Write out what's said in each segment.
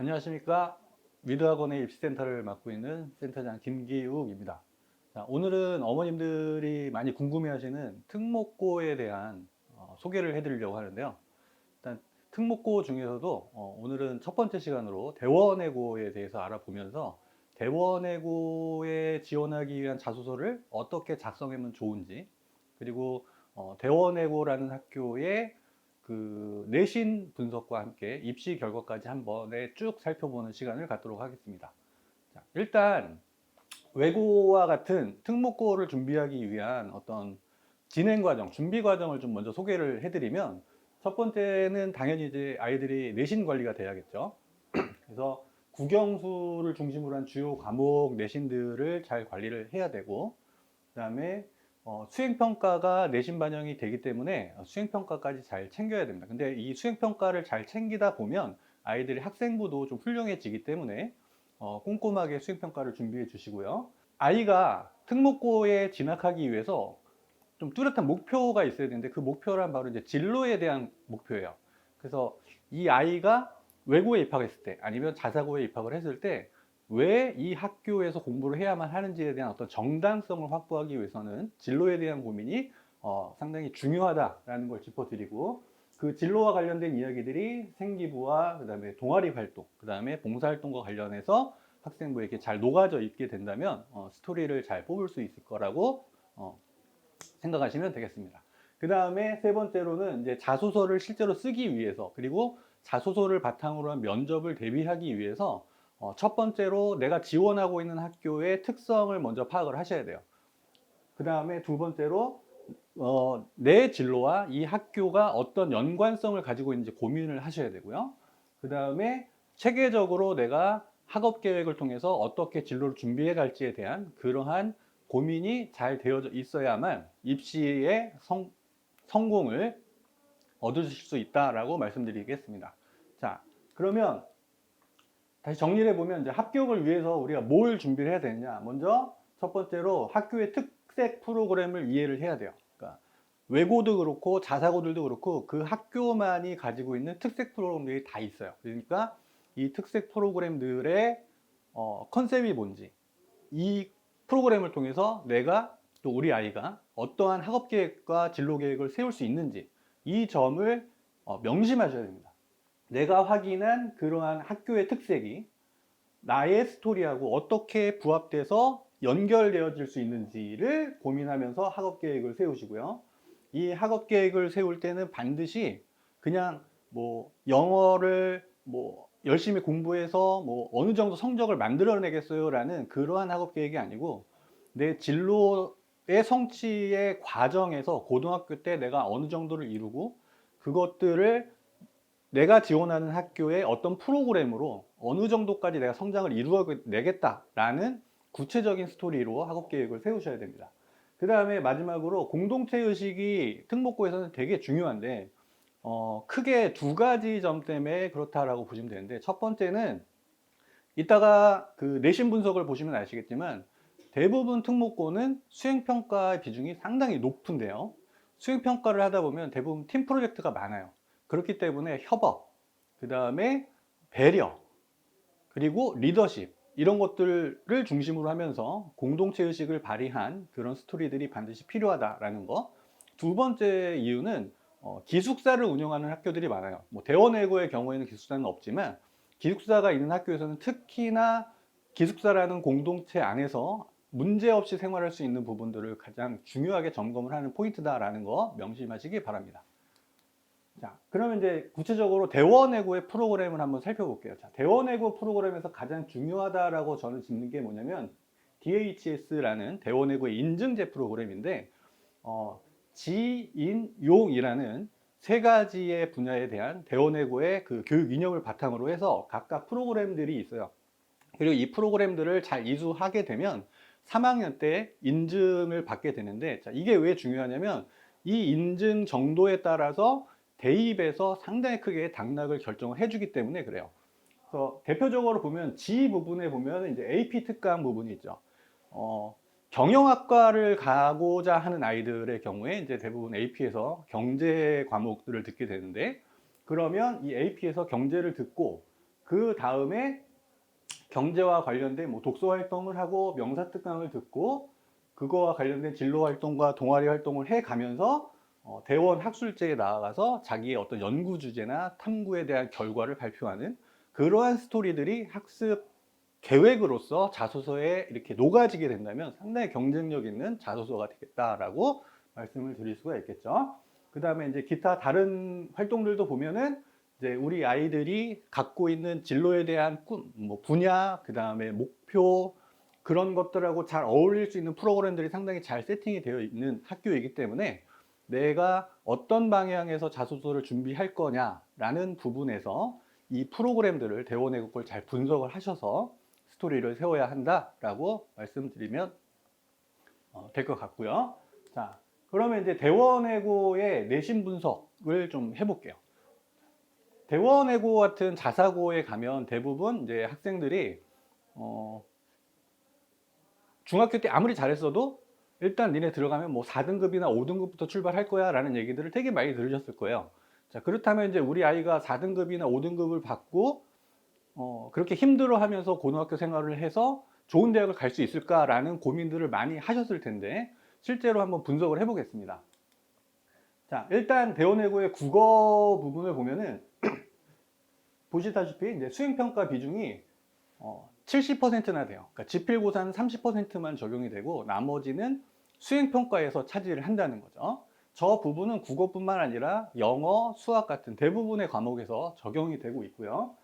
안녕하십니까. 미드학원의 입시센터를 맡고 있는 센터장 김기욱입니다. 자, 오늘은 어머님들이 많이 궁금해하시는 특목고에 대한 소개를 해드리려고 하는데요. 일단 특목고 중에서도 오늘은 첫 번째 시간으로 대원외고에 대해서 알아보면서 대원외고에 지원하기 위한 자소서를 어떻게 작성하면 좋은지, 그리고 대원외고라는 학교의 그 내신 분석과 함께 입시 결과까지 한 번에 쭉 살펴보는 시간을 갖도록 하겠습니다. 자, 일단 외고와 같은 특목고를 준비하기 위한 어떤 진행 과정, 준비 과정을 좀 먼저 소개를 해드리면, 첫 번째는 당연히 이제 아이들이 내신 관리가 돼야겠죠. 그래서 국영수를 중심으로 한 주요 과목 내신들을 잘 관리를 해야 되고, 그다음에 수행평가가 내신 반영이 되기 때문에 수행평가까지 잘 챙겨야 됩니다. 근데 이 수행평가를 잘 챙기다 보면 아이들이 학생부도 좀 훌륭해지기 때문에 꼼꼼하게 수행평가를 준비해 주시고요. 아이가 특목고에 진학하기 위해서 좀 뚜렷한 목표가 있어야 되는데, 그 목표란 바로 이제 진로에 대한 목표예요. 그래서 이 아이가 외고에 입학했을 때 아니면 자사고에 입학을 했을 때 왜 이 학교에서 공부를 해야만 하는지에 대한 어떤 정당성을 확보하기 위해서는 진로에 대한 고민이 상당히 중요하다라는 걸 짚어드리고, 그 진로와 관련된 이야기들이 생기부와 그다음에 동아리 활동, 그다음에 봉사활동과 관련해서 학생부에게 잘 녹아져 있게 된다면 스토리를 잘 뽑을 수 있을 거라고 생각하시면 되겠습니다. 그 다음에 세 번째로는 이제 자소서를 실제로 쓰기 위해서, 그리고 자소서를 바탕으로 한 면접을 대비하기 위해서 첫 번째로 내가 지원하고 있는 학교의 특성을 먼저 파악을 하셔야 돼요. 그 다음에 두 번째로 내 진로와 이 학교가 어떤 연관성을 가지고 있는지 고민을 하셔야 되고요. 그 다음에 체계적으로 내가 학업 계획을 통해서 어떻게 진로를 준비해 갈지에 대한 그러한 고민이 잘 되어져 있어야만 입시의 성공을 얻으실 수 있다라고 말씀드리겠습니다. 자, 그러면 다시 정리를 해보면, 이제 합격을 위해서 우리가 뭘 준비를 해야 되느냐. 먼저 첫 번째로 학교의 특색 프로그램을 이해를 해야 돼요. 그러니까 외고도 그렇고 자사고들도 그렇고 그 학교만이 가지고 있는 특색 프로그램들이 다 있어요. 그러니까 이 특색 프로그램들의 컨셉이 뭔지, 이 프로그램을 통해서 내가 또 우리 아이가 어떠한 학업 계획과 진로 계획을 세울 수 있는지, 이 점을 명심하셔야 됩니다. 내가 확인한 그러한 학교의 특색이 나의 스토리하고 어떻게 부합돼서 연결되어질 수 있는지를 고민하면서 학업 계획을 세우시고요. 이 학업 계획을 세울 때는 반드시 그냥 뭐 영어를 뭐 열심히 공부해서 뭐 어느 정도 성적을 만들어내겠어요 라는 그러한 학업 계획이 아니고, 내 진로의 성취의 과정에서 고등학교 때 내가 어느 정도를 이루고 그것들을 내가 지원하는 학교의 어떤 프로그램으로 어느 정도까지 내가 성장을 이루어내겠다라는 구체적인 스토리로 학업 계획을 세우셔야 됩니다. 그 다음에 마지막으로 공동체 의식이 특목고에서는 되게 중요한데, 크게 두 가지 점 때문에 그렇다라고 보시면 되는데, 첫 번째는 이따가 그 내신 분석을 보시면 아시겠지만 대부분 특목고는 수행평가의 비중이 상당히 높은데요. 수행평가를 하다 보면 대부분 팀 프로젝트가 많아요. 그렇기 때문에 협업, 그 다음에 배려, 그리고 리더십, 이런 것들을 중심으로 하면서 공동체 의식을 발휘한 그런 스토리들이 반드시 필요하다라는 거. 두 번째 이유는 기숙사를 운영하는 학교들이 많아요. 뭐 대원외고의 경우에는 기숙사는 없지만 기숙사가 있는 학교에서는 특히나 기숙사라는 공동체 안에서 문제없이 생활할 수 있는 부분들을 가장 중요하게 점검을 하는 포인트다라는 거 명심하시기 바랍니다. 자, 그러면 이제 구체적으로 대원외고의 프로그램을 한번 살펴볼게요. 자, 대원외고 프로그램에서 가장 중요하다라고 저는 짚는 게 뭐냐면 DHS라는 대원외고의 인증제 프로그램인데, 지인용이라는 세 가지의 분야에 대한 대원외고의 그 교육 이념을 바탕으로 해서 각각 프로그램들이 있어요. 그리고 이 프로그램들을 잘 이수하게 되면 3학년 때 인증을 받게 되는데, 자, 이게 왜 중요하냐면 이 인증 정도에 따라서 대입에서 상당히 크게 당락을 결정을 해주기 때문에 그래요. 그래서 대표적으로 보면 G 부분에 보면 이제 AP 특강 부분이 있죠. 경영학과를 가고자 하는 아이들의 경우에 이제 대부분 AP에서 경제 과목들을 듣게 되는데, 그러면 이 AP에서 경제를 듣고 그 다음에 경제와 관련된 뭐 독서 활동을 하고 명사 특강을 듣고 그거와 관련된 진로 활동과 동아리 활동을 해 가면서 대원 학술제에 나아가서 자기의 어떤 연구 주제나 탐구에 대한 결과를 발표하는 그러한 스토리들이 학습 계획으로서 자소서에 이렇게 녹아지게 된다면 상당히 경쟁력 있는 자소서가 되겠다라고 말씀을 드릴 수가 있겠죠. 그 다음에 이제 기타 다른 활동들도 보면은 이제 우리 아이들이 갖고 있는 진로에 대한 꿈, 뭐 분야, 그 다음에 목표, 그런 것들하고 잘 어울릴 수 있는 프로그램들이 상당히 잘 세팅이 되어 있는 학교이기 때문에 내가 어떤 방향에서 자소서를 준비할 거냐라는 부분에서 이 프로그램들을 대원외국어를 잘 분석을 하셔서 스토리를 세워야 한다라고 말씀드리면 될 것 같고요. 자, 그러면 이제 대원외고의 내신 분석을 좀 해볼게요. 대원외고 같은 자사고에 가면 대부분 이제 학생들이 중학교 때 아무리 잘했어도 일단 니네 들어가면 뭐 4등급이나 5등급부터 출발할 거야 라는 얘기들을 되게 많이 들으셨을 거예요. 자, 그렇다면 이제 우리 아이가 4등급이나 5등급을 받고 그렇게 힘들어 하면서 고등학교 생활을 해서 좋은 대학을 갈 수 있을까라는 고민들을 많이 하셨을 텐데 실제로 한번 분석을 해보겠습니다. 자, 일단 대원외고의 국어 부분을 보면은 보시다시피 이제 수행평가 비중이 70%나 돼요. 그러니까 지필고사는 30%만 적용이 되고 나머지는 수행평가에서 차지를 한다는 거죠. 저 부분은 국어뿐만 아니라 영어, 수학 같은 대부분의 과목에서 적용이 되고 있고요.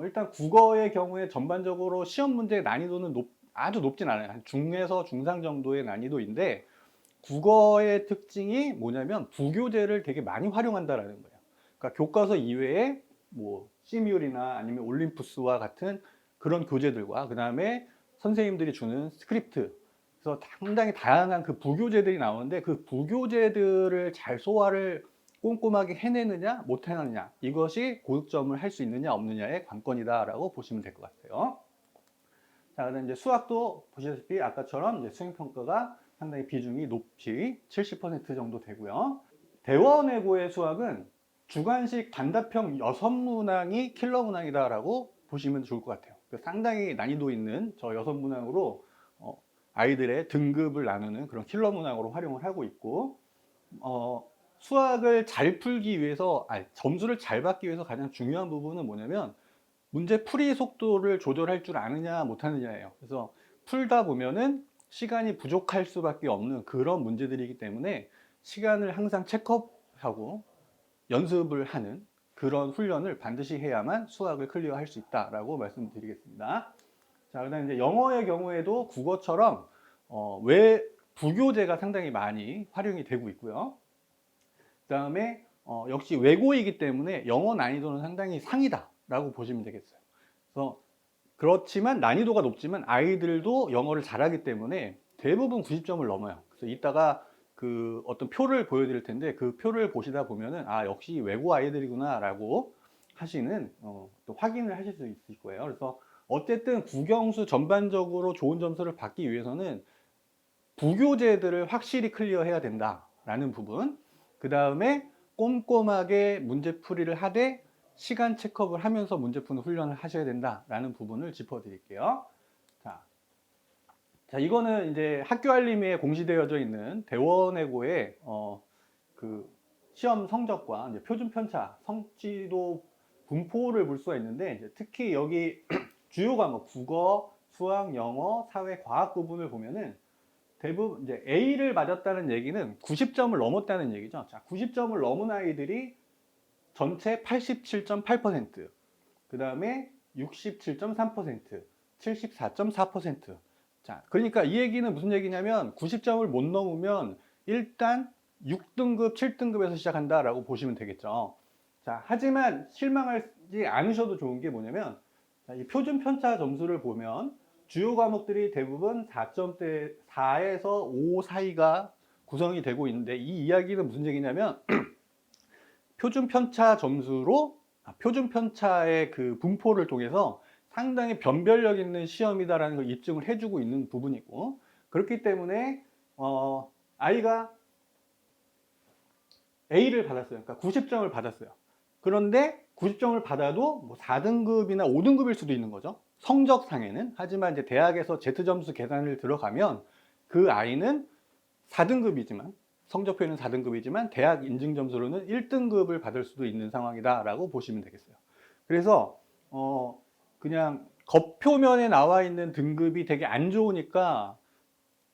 일단 국어의 경우에 전반적으로 시험 문제의 난이도는 아주 높진 않아요. 한 중에서 중상 정도의 난이도인데 국어의 특징이 뭐냐면 부교재를 되게 많이 활용한다라는 거예요. 그러니까 교과서 이외에 뭐 시뮬이나 아니면 올림푸스와 같은 그런 교재들과 그 다음에 선생님들이 주는 스크립트, 그래서 상당히 다양한 그 부교재들이 나오는데 그 부교재들을 잘 소화를 꼼꼼하게 해내느냐 못해내느냐, 이것이 고득점을 할 수 있느냐 없느냐의 관건이다라고 보시면 될 것 같아요. 자, 그다음 이제 수학도 보시다시피 아까처럼 이제 수행평가가 상당히 비중이 높이 70% 정도 되고요. 대원외고의 수학은 주관식 단답형 6문항이 킬러 문항이다라고 보시면 좋을 것 같아요. 상당히 난이도 있는 저 6문항으로 아이들의 등급을 나누는 그런 킬러 문항으로 활용을 하고 있고, 수학을 잘 풀기 위해서, 점수를 잘 받기 위해서 가장 중요한 부분은 뭐냐면 문제 풀이 속도를 조절할 줄 아느냐 못하느냐예요. 그래서 풀다 보면은 시간이 부족할 수밖에 없는 그런 문제들이기 때문에 시간을 항상 체크업하고 연습을 하는 그런 훈련을 반드시 해야만 수학을 클리어할 수 있다라고 말씀드리겠습니다. 자, 그다음 이제 영어의 경우에도 국어처럼 외 부교재가 상당히 많이 활용이 되고 있고요. 그다음에 역시 외고이기 때문에 영어 난이도는 상당히 상이다라고 보시면 되겠어요. 그래서 그렇지만 난이도가 높지만 아이들도 영어를 잘하기 때문에 대부분 90점을 넘어요. 그래서 이따가 그 어떤 표를 보여드릴 텐데 그 표를 보시다 보면은 역시 외고 아이들이구나라고 하시는 또 확인을 하실 수 있을 거예요. 그래서 어쨌든 국영수 전반적으로 좋은 점수를 받기 위해서는 부교재들을 확실히 클리어해야 된다라는 부분, 그 다음에 꼼꼼하게 문제풀이를 하되 시간 체크업을 하면서 문제 푸는 훈련을 하셔야 된다라는 부분을 짚어드릴게요. 자, 이거는 이제 학교 알림에 공시되어져 있는 대원외고의 그 시험 성적과 이제 표준 편차, 성취도 분포를 볼 수가 있는데 이제 특히 여기 주요 과목 국어, 수학, 영어, 사회, 과학 부분을 보면은 대부분 이제 A를 맞았다는 얘기는 90점을 넘었다는 얘기죠. 자, 90점을 넘은 아이들이 전체 87.8%, 그 다음에 67.3%, 74.4%. 자, 그러니까 이 얘기는 무슨 얘기냐면 90점을 못 넘으면 일단 6등급, 7등급에서 시작한다라고 보시면 되겠죠. 자, 하지만 실망하지 않으셔도 좋은 게 뭐냐면 이 표준 편차 점수를 보면 주요 과목들이 대부분 4점대 4에서 5 사이가 구성이 되고 있는데 이 이야기는 무슨 얘기냐면 표준 편차 점수로 표준 편차의 그 분포를 통해서 상당히 변별력 있는 시험이다라는 걸 입증을 해주고 있는 부분이고, 그렇기 때문에 아이가 A를 받았어요. 그러니까 90점을 받았어요. 그런데 90점을 받아도 뭐 4등급이나 5등급일 수도 있는 거죠. 성적상에는. 하지만 이제 대학에서 Z점수 계산을 들어가면 그 아이는 4등급이지만 성적표에는 4등급이지만 대학 인증 점수로는 1등급을 받을 수도 있는 상황이다라고 보시면 되겠어요. 그래서 그냥 겉표면에 나와 있는 등급이 되게 안 좋으니까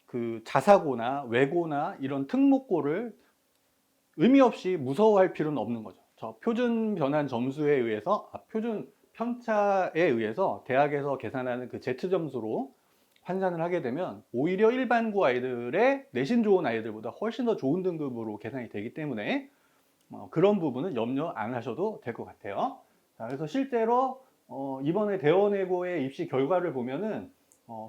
그 자사고나 외고나 이런 특목고를 의미 없이 무서워할 필요는 없는 거죠. 저 표준 변환 점수에 의해서 표준 편차에 의해서 대학에서 계산하는 그 Z 점수로 환산을 하게 되면 오히려 일반고 아이들의 내신 좋은 아이들보다 훨씬 더 좋은 등급으로 계산이 되기 때문에 그런 부분은 염려 안 하셔도 될 것 같아요. 자, 그래서 실제로 이번에 대원외고의 입시 결과를 보면은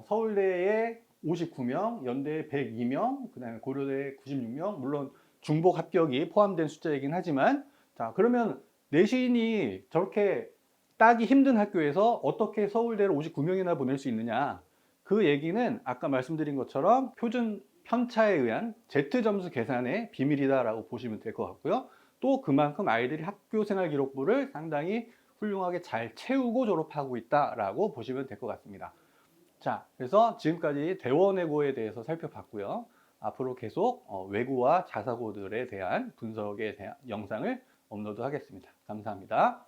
서울대에 59명, 연대에 102명, 그다음에 고려대에 96명, 물론 중복 합격이 포함된 숫자이긴 하지만, 자, 그러면 내신이 저렇게 따기 힘든 학교에서 어떻게 서울대를 59명이나 보낼 수 있느냐? 그 얘기는 아까 말씀드린 것처럼 표준 편차에 의한 Z 점수 계산의 비밀이다라고 보시면 될 것 같고요. 또 그만큼 아이들이 학교 생활 기록부를 상당히 훌륭하게 잘 채우고 졸업하고 있다라고 보시면 될 것 같습니다. 자, 그래서 지금까지 대원외고에 대해서 살펴봤고요. 앞으로 계속 외고와 자사고들에 대한 분석에 대한 영상을 업로드하겠습니다. 감사합니다.